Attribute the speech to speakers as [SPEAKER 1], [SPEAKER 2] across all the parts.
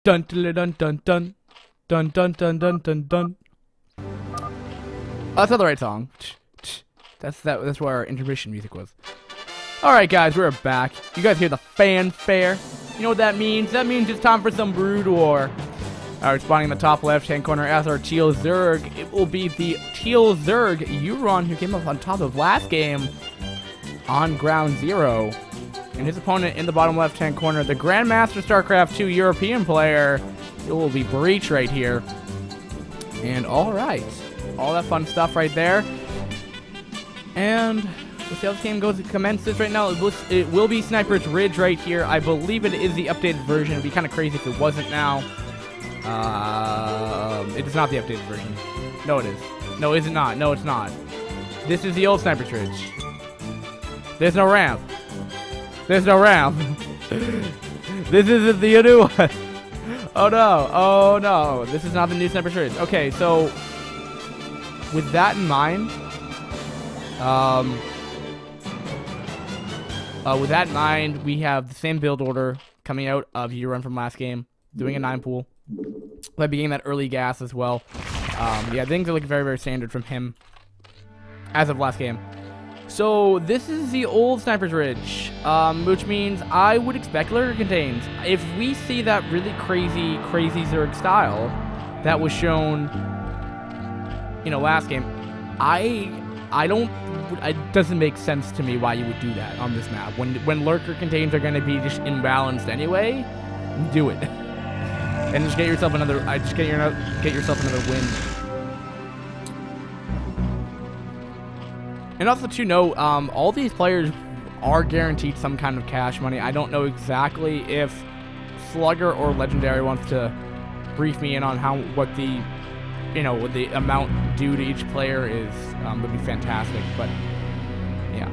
[SPEAKER 1] Dun dun dun dun dun dun dun dun dun dun dun. Oh, that's not the right song. That's what our intermission music was. Alright guys, we're back. You guys hear the fanfare? You know what that means? That means it's time for some Brood War. Alright, spawning in the top left-hand corner as our Teal Zerg. It will be the Teal Zerg youRun who came up on top of last game on ground zero. And his opponent in the bottom left-hand corner, the Grandmaster StarCraft 2 European player. It will be Breach right here. And alright, all that fun stuff right there. And we'll see how this game goes. It commences right now. It will be Sniper's Ridge right here. I believe it is the updated version. It would be kind of crazy if it wasn't now. It is not the updated version. No, it is. No, is it not? No, it's not. This is the old Sniper's Ridge. There's no ramp. There's no ramp. This isn't the new one. Oh no. Oh no. This is not the new Sniper's Ridge. Okay, so with that in mind, we have the same build order coming out of youRun from last game, doing a 9 pool. By beginning that early gas as well. Yeah, things are looking very, very standard from him as of last game. So this is the old Sniper's Ridge, which means I would expect lurker contains. If we see that really crazy Zerg style that was shown, you know, last game, it doesn't make sense to me why you would do that on this map. When lurker contains are going to be just imbalanced anyway, do it. And just get yourself another. Get yourself another win. And also to note, all these players are guaranteed some kind of cash money. I don't know exactly if Slugger or Legendary wants to brief me in on what the amount due to each player is. Would be fantastic. But yeah.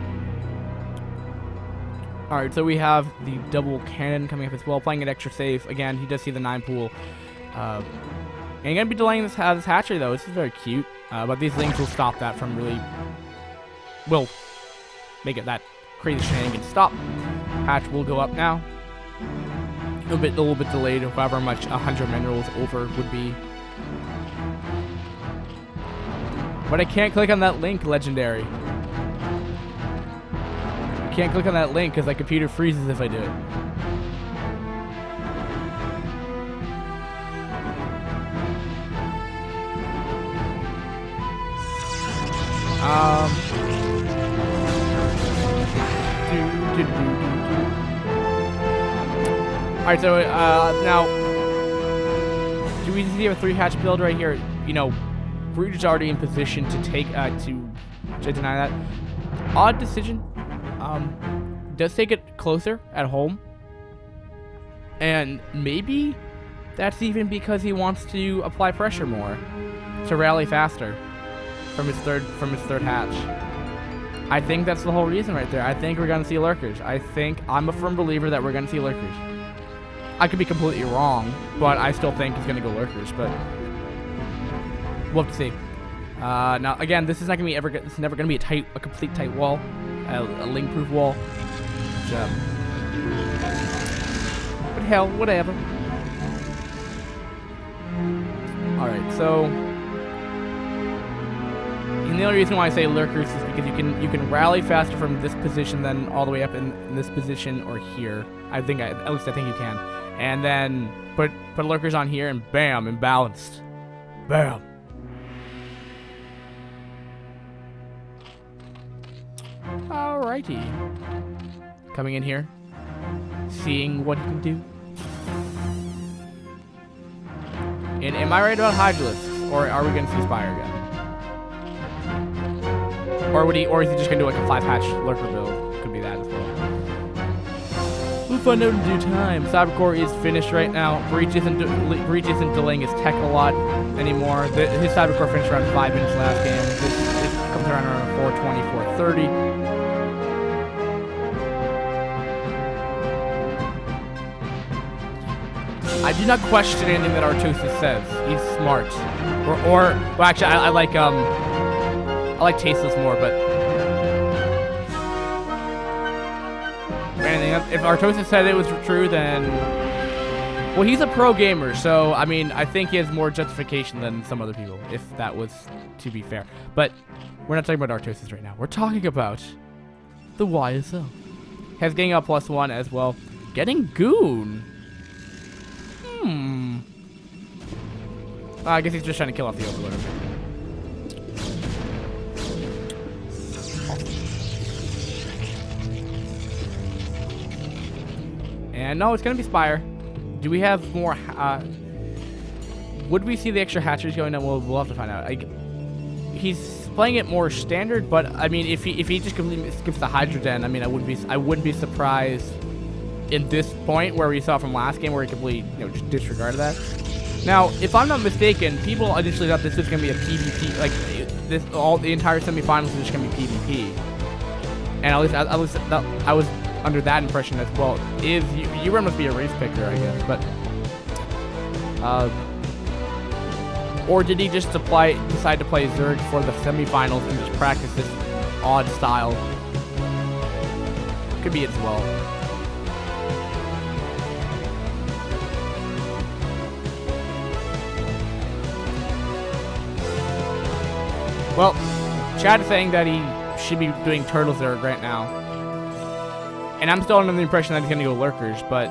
[SPEAKER 1] Alright, so we have the double cannon coming up as well, playing it extra safe. Again, he does see the 9 pool. And you're going to be delaying this hatchery, though. This is very cute. But these links will stop that from really... will make it that crazy shenanigans stop. Hatch will go up now. A little bit delayed, however much 100 minerals over would be. But I can't click on that link, Legendary. Can't click on that link because my computer freezes if I do it. Alright, so now do we see a 3 hatch build right here? You know, Breach is already in position to take to deny that. Odd decision. Does take it closer at home, and maybe that's even because he wants to apply pressure more to rally faster from his third hatch. I think that's the whole reason right there. I think we're gonna see lurkers. I'm a firm believer that we're gonna see lurkers. I could be completely wrong, but I still think he's gonna go lurkers. But we'll have to see. Now again, this is not gonna be this is never gonna be a complete tight wall, a link-proof wall. But hell, whatever. Alright, so and the only reason why I say lurkers is because you can rally faster from this position than all the way up in this position or here. At least I think you can. And then put lurkers on here and bam, imbalanced. Bam. Alrighty. Coming in here, seeing what he can do. And am I right about Hydralisks, or are we gonna see Spire again? Or is he just gonna do like a 5 hatch lurker build? Could be that as well. We'll find out in due time. Cybercore is finished right now. Breach isn't delaying his tech a lot anymore. His Cybercore finished around 5 minutes last game. This comes around 4:20, 4:30. I do not question anything that Artosis says. He's smart. Well, actually, I like Tasteless more, but anything, if Artosis said it was true, then Well, he's a pro gamer, so, I mean, I think he has more justification than some other people, if that was to be fair. But we're not talking about Arctosis right now. We're talking about the YSL. Has getting up +1 as well. Getting Goon. I guess he's just trying to kill off the Overlord. And no, it's going to be Spire. Do we have more? Would we see the extra hatcheries going on? We'll have to find out. He's playing it more standard, but I mean, if he just completely skips the Hydra Den, I mean, I wouldn't be surprised in this point where we saw from last game where he completely just disregarded that. Now, if I'm not mistaken, people initially thought this was gonna be a PvP, like the entire semifinals is just gonna be PvP, and at least I was under that impression as well. youRun must be a race picker, I guess, but or did he just decide to play Zerg for the semifinals and just practice this odd style? Could be it as well. Well, Chad is saying that he should be doing Turtle Zerg right now. And I'm still under the impression that he's going to go Lurkers, but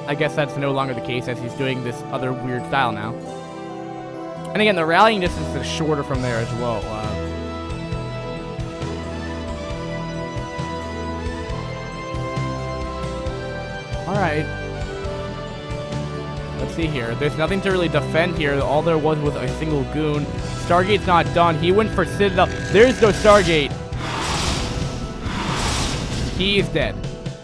[SPEAKER 1] I guess that's no longer the case as he's doing this other weird style now. And again, the rallying distance is shorter from there as well. Alright. Let's see here. There's nothing to really defend here. All there was a single Goon. Stargate's not done. He went for Citadel. There's no Stargate. He is dead.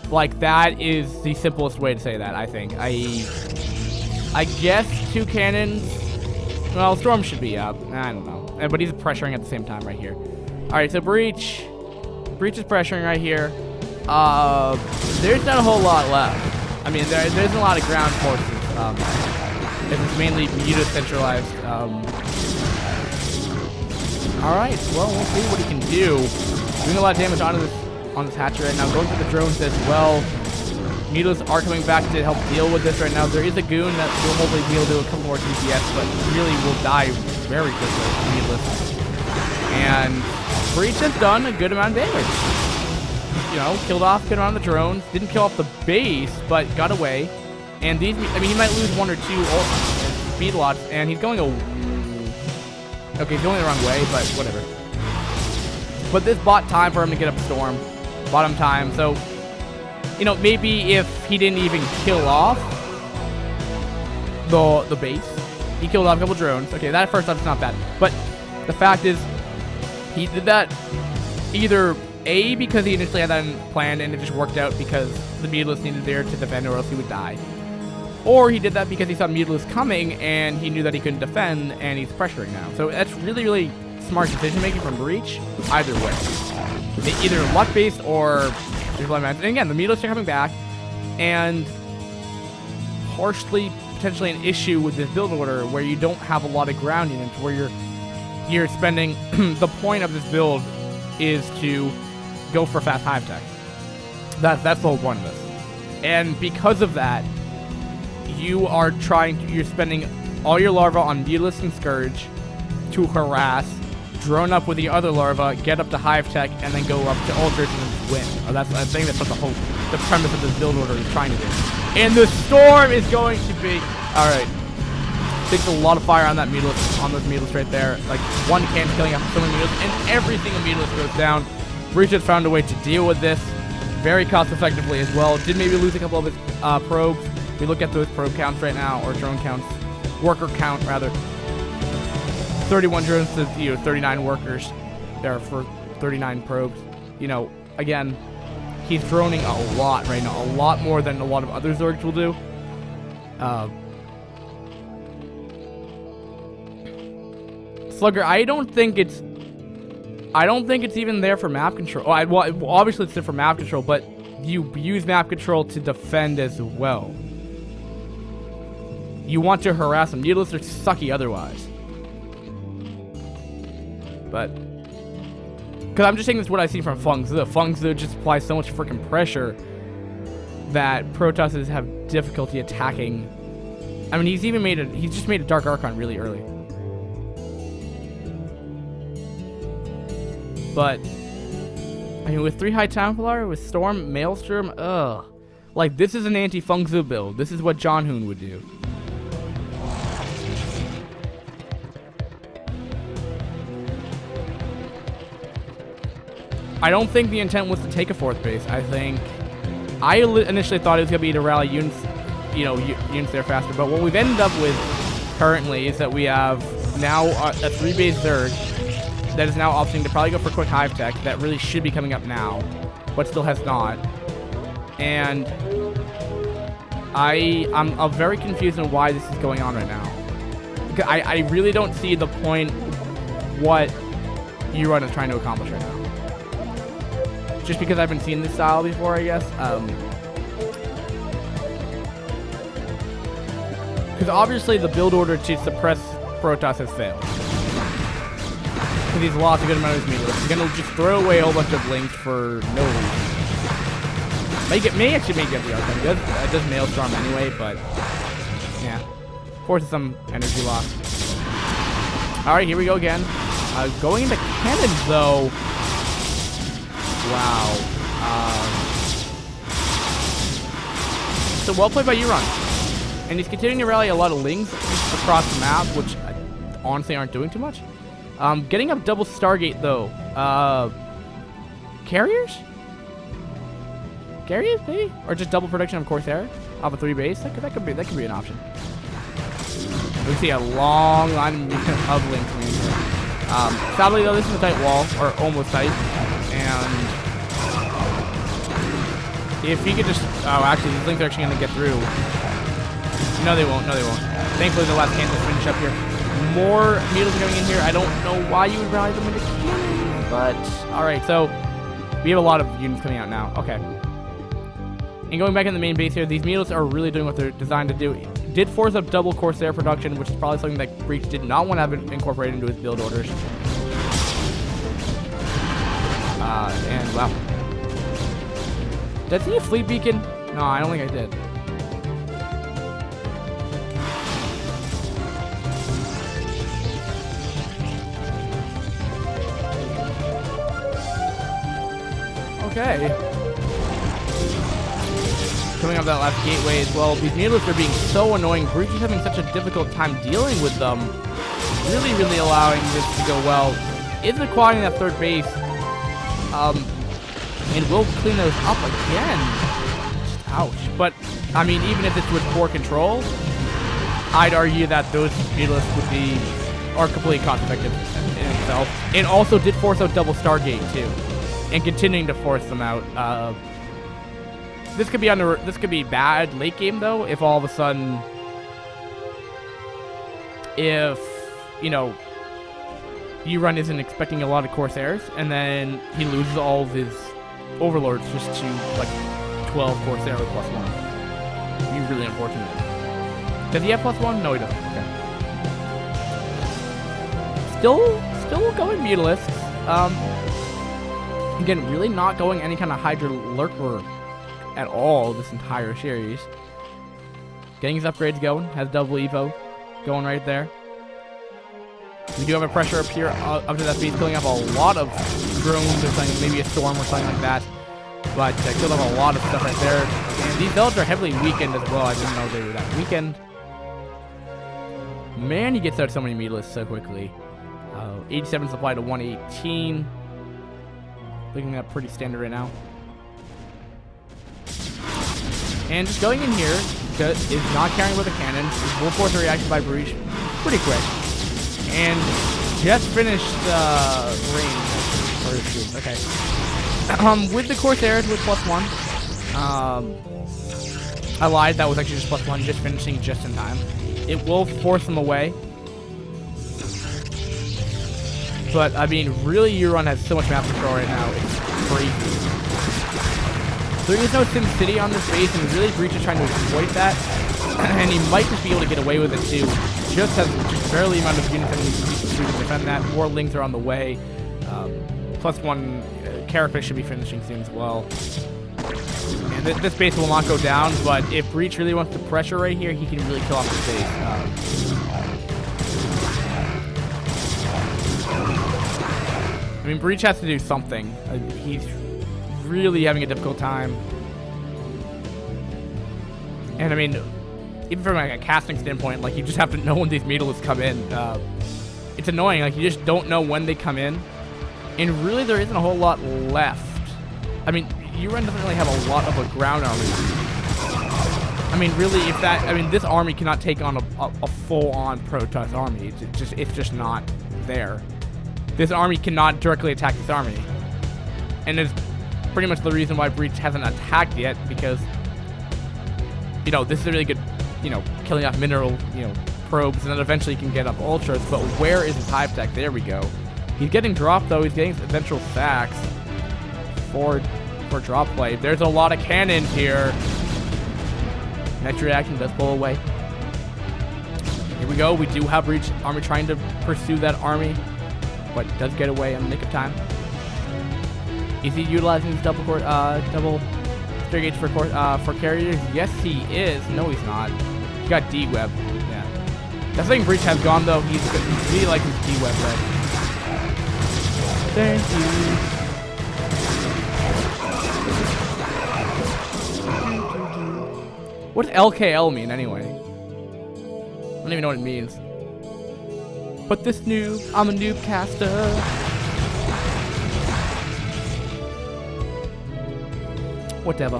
[SPEAKER 1] Like, that is the simplest way to say that, I think. I guess 2 cannons. Well, Storm should be up. I don't know. But he's pressuring at the same time right here. Alright, so Breach. Breach is pressuring right here. There's not a whole lot left. I mean, there isn't a lot of ground forces. It's mainly Muta centralized. Alright, well, we'll see what he can do. Doing a lot of damage on this hatchery right now. Going for the drones as well. Mutas are coming back to help deal with this right now. There is a Goon that will hopefully be able to do a couple more DPS, but really will die very quickly. Needless. And Breach has done a good amount of damage. Killed off a good amount of the drones. Didn't kill off the base, but got away. And these, I mean, he might lose 1 or 2 speed lots, and he's going okay, he's going the wrong way, but whatever. But this bought time for him to get up Storm. Bought him time, so maybe if he didn't even kill off the base, he killed off a couple drones. Okay, that first off is not bad. But the fact is, he did that either A, because he initially had that planned and it just worked out because the Mutalisk needed there to defend or else he would die. Or he did that because he saw Mutalisk coming and he knew that he couldn't defend and he's pressuring now. So that's really, really smart decision making from Breach. Either way. Either luck-based or... And again, the Mutalisks are coming back, and partially, potentially an issue with this build order where you don't have a lot of ground units, where you're spending... the point of this build is to go for fast hive tech. That's the whole point of this. And because of that, you're spending all your larvae on Mutalisk and Scourge to harass, drone up with the other larva, get up to hive tech, and then go up to Ultras and win. I think that's what the premise of this build order is trying to do. And the Storm is going to be... Alright. Takes a lot of fire on that Mutalisk, on those Mutalisks right there. Like, 1 can killing off so many Mutalisks, and every single Mutalisk goes down. Breach has found a way to deal with this very cost effectively as well. Did maybe lose a couple of his probes. We look at those probe counts right now, or drone counts. Worker count, rather. 31 drones to 39 workers there for 39 probes. Again, he's droning a lot right now, a lot more than a lot of other Zergs will do. Slugger, I don't think it's even there for map control. Well, obviously it's there for map control, but you use map control to defend as well. You want to harass them. Mutalisks are sucky otherwise. But, because I'm just saying this is what I see from Feng Zi. Feng Zi just applies so much freaking pressure that Protosses have difficulty attacking I mean, he's just made a Dark Archon really early. But I mean, with 3 High Templar, with Storm, Maelstrom, ugh. Like, this is an anti-Feng Zhu build. This is what John Hoon would do. I don't think the intent was to take a 4th base. I initially thought it was going to be to rally units, you know, units there faster. But what we've ended up with currently is that we have now a 3-base Zerg that is now opting to probably go for quick Hive Tech. That really should be coming up now, but still has not. And I'm very confused on why this is going on right now. Because I really don't see the point what youRun is trying to accomplish right now. Just because I've been seeing this style before, I guess. Because obviously the build order to suppress Protoss has failed. Because he's lost a good amount of his meter. He's going to just throw away a whole bunch of links for no reason. May actually make it the Archon. It does Maelstrom anyway, but yeah. Forces some energy loss. Alright, here we go again. Going into cannons, though. Wow. So well played by youRun. And he's continuing to rally a lot of lings across the map, which honestly aren't doing too much. Getting up double Stargate, though. Carriers? Carriers, maybe? Or just double production of Corsair off a 3-base? That could be an option. We see a long line of links coming in here. Sadly, though, this is a tight wall, or almost tight. And if he could just... Oh, actually, these links are actually going to get through. No, they won't. No, they won't. Thankfully, the last cannon will finish up here. More needles are coming in here. I don't know why you would rally them into cannons, but... Alright, so we have a lot of units coming out now. Okay. And going back in the main base here, these needles are really doing what they're designed to do. It did force up double Corsair production, which is probably something that Breach did not want to have incorporated into his build orders. And wow. Did I see a fleet beacon? No, I don't think I did. Okay. Coming up that last gateway as well. These needless are being so annoying. Breach is having such a difficult time dealing with them. Really, really allowing this to go well. Is acquiring that 3rd base. And we'll clean those up again. Ouch. But, I mean, even if it's with poor control, I'd argue that those needless are completely cost-effective in itself. And also did force out double Stargate, too. And continuing to force them out. This could be bad late game, though, if all of a sudden, if, you know, youRun isn't expecting a lot of Corsairs, and then he loses all of his Overlords just to, like, 12 Corsair with +1. It'd be really unfortunate. Does he have +1? No, he doesn't. Okay. Still going Mutalisks. Again, really not going any kind of Hydra Lurker at all this entire series. Getting his upgrades going. Has double Evo going right there. We do have a pressure up here, up to that base, killing up a lot of drones or something, maybe a storm or something like that. But killed up a lot of stuff right there. And these builds are heavily weakened as well. I didn't know they were that weakened. Man, he gets out so many meatlists so quickly. 87 supply to 118. Looking at pretty standard right now. And just going in here is not carrying with the cannons. Will force a reaction by Breach pretty quick. And just finished range. Okay. With the Corsairs with +1. I lied, that was actually just +1, just finishing just in time. It will force them away. But, I mean, really, youRun has so much map control right now. It's crazy. There is no SimCity on this base, and really Breach is trying to exploit that. And he might just be able to get away with it, too. Just has just barely the amount of units that he needs to defend that. More lings are on the way. +1 Carapace should be finishing soon as well. And this base will not go down, but if Breach really wants to pressure right here, he can really kill off the base. I mean, Breach has to do something. He's really having a difficult time. And I mean, even from like a casting standpoint, like you just have to know when these Meatalists come in. It's annoying, like you just don't know when they come in. And really there isn't a whole lot left. I mean, youRun doesn't really have a lot of a ground army. I mean, really, if that, I mean, this army cannot take on a full-on Protoss army. It's just not there. This army cannot directly attack this army. And it's pretty much the reason why Breach hasn't attacked yet, because, you know, this is a really good, you know, killing off mineral, you know, probes, and then eventually you can get up ultras. But where is his hive tech? There we go. He's getting dropped, though. He's getting eventual sacks for drop play. There's a lot of cannons here. Next reaction does pull away. Here we go. We do have Breach army trying to pursue that army, but does get away in the nick of time. Is he utilizing his double straight gauge for carriers? Yes, he is. No, he's not. He got D-web. Yeah. That's the thing Breach has gone, though. He really likes his D-web, but thank you. What does LKL mean, anyway? I don't even know what it means. But this noob, I'm a noob caster. Whatever.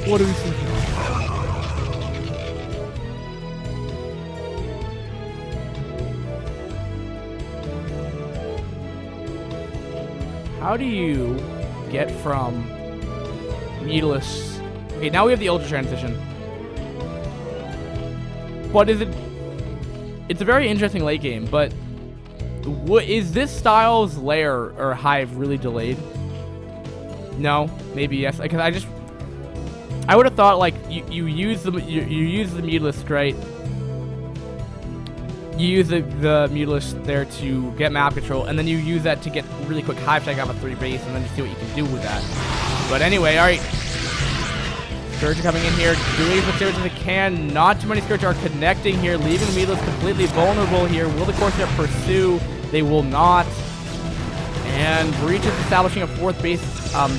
[SPEAKER 1] What do we see here? How do you get from Meatless? Okay, now we have the Ultra transition. But is it? It's a very interesting late game, but is this style's lair or hive really delayed? No, maybe yes. Because I would have thought like you use the Meatless, right? You use the Mutilus there to get map control, and then you use that to get really quick hive tech off a 3 base, and then you see what you can do with that. But anyway, alright. Scourge are coming in here, doing as much damage as they can. Not too many Scourge are connecting here, leaving the Mutilus completely vulnerable here. Will the Corsair pursue? They will not. And Breach is establishing a 4th base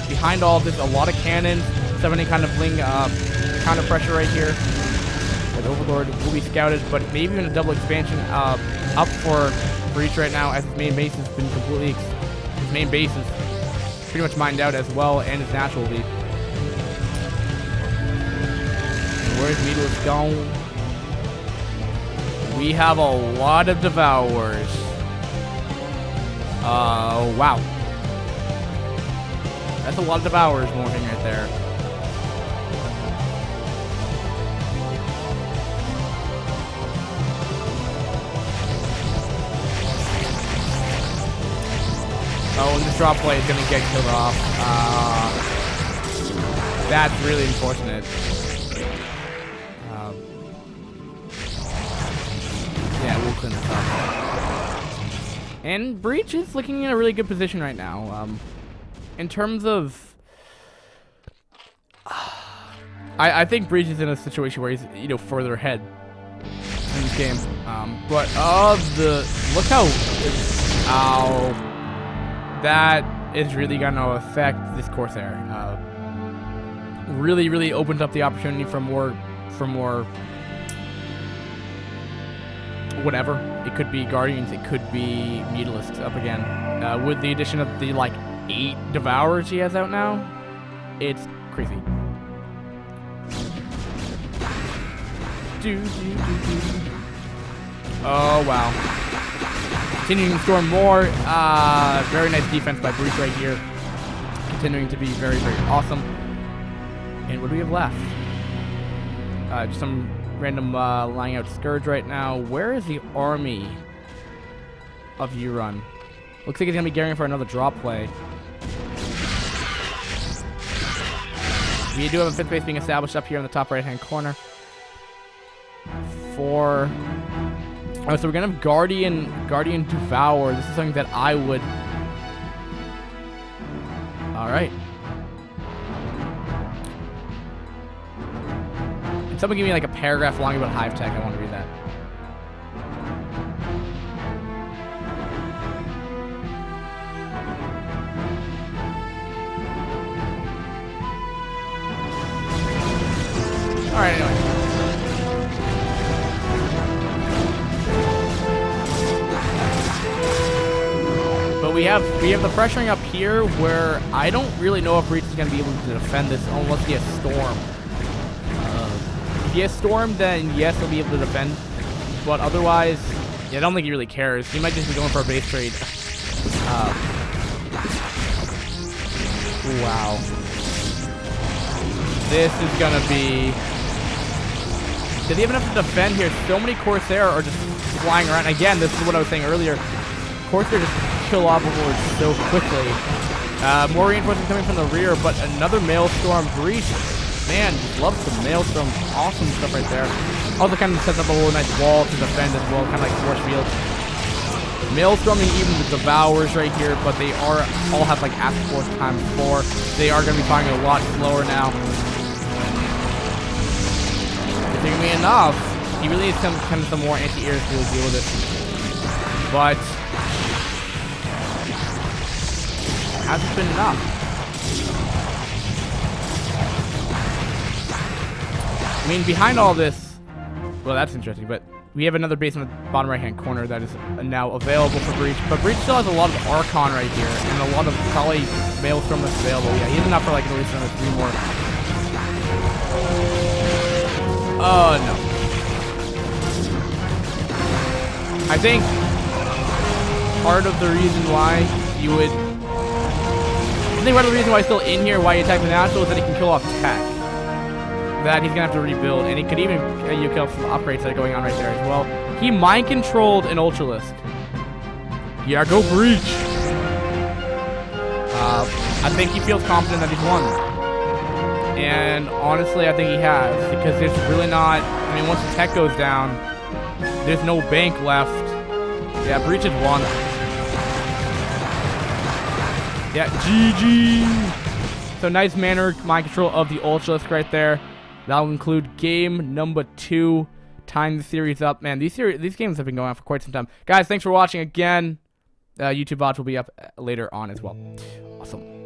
[SPEAKER 1] behind all of this. A lot of cannons, 70 kind of bling counter pressure right here. The Overlord will be scouted, but maybe even a double expansion up for Breach right now, as his main base has been completely, his main base is pretty much mined out as well, and his natural lead. Where's Meatless gone? We have a lot of Devourers. Wow. That's a lot of Devourers morphing right there. Oh, and this drop play is going to get killed off. That's really unfortunate. Yeah, we'll clean this up. And Breach is looking in a really good position right now. In terms of... I think Breach is in a situation where he's, you know, further ahead in this game. But look how... Ow. That is really going to affect this Corsair. Really, really opens up the opportunity for more, whatever. It could be Guardians, it could be Mutalisks up again. With the addition of the, like, 8 Devourers he has out now, it's crazy. Oh, wow. Continuing to storm more. Very nice defense by Breach right here. Continuing to be very, very awesome. And what do we have left? Just some random lying out Scourge right now. Where is the army of youRun? Looks like he's going to be gearing for another drop play. We do have a 5th base being established up here in the top right-hand corner. Oh, so we're gonna have Guardian Devour. This is something that I would All right. Can someone give me like a paragraph long about Hive Tech? I want to read that. All right, anyway. But we have the pressuring up here where I don't really know if Breach is going to be able to defend this unless he has Storm. If he has Storm, then yes, he'll be able to defend. But otherwise, yeah, I don't think he really cares. He might just be going for a base trade. Wow. This is going to be... Does he have enough to defend here? So many Corsair are just flying around. Again, this is what I was saying earlier. Corsair just kill off overlords so quickly. More reinforcements coming from the rear, but another Maelstrom Breach. Man, loves the Maelstrom. Awesome stuff right there. Also kind of sets up a little nice wall to defend as well, kind of like force fields. Maelstorming even the Devourers right here, but they all have like Acid Force ×4. They are going to be firing a lot slower now. If they're going to be enough, he really needs some more anti-airs to deal with it. But hasn't been enough. I mean, behind all this, well, that's interesting, but we have another base in the bottom right-hand corner that is now available for Breach. But Breach still has a lot of Archon right here, and a lot of probably Maelstrom that's available. Yeah, he has enough for like at least another 3 more. Oh, no. I think part of the reason why you would... I think part of the reason why he's still in here, why he attacked the National, is that he can kill off tech. That he's going to have to rebuild, and he could even kill some upgrades that are going on right there as well. He mind-controlled an Ultralisk. Yeah, go Breach! I think he feels confident that he's won. And honestly, I think he has, because there's really not... I mean, once the tech goes down, there's no bank left. Yeah, Breach has won. Yeah, GG! So nice manner mind control of the Ultralisk right there. That'll include game number 2. Tying the series up. Man, these games have been going on for quite some time. Guys, thanks for watching again. YouTube VODs will be up later on as well. Awesome.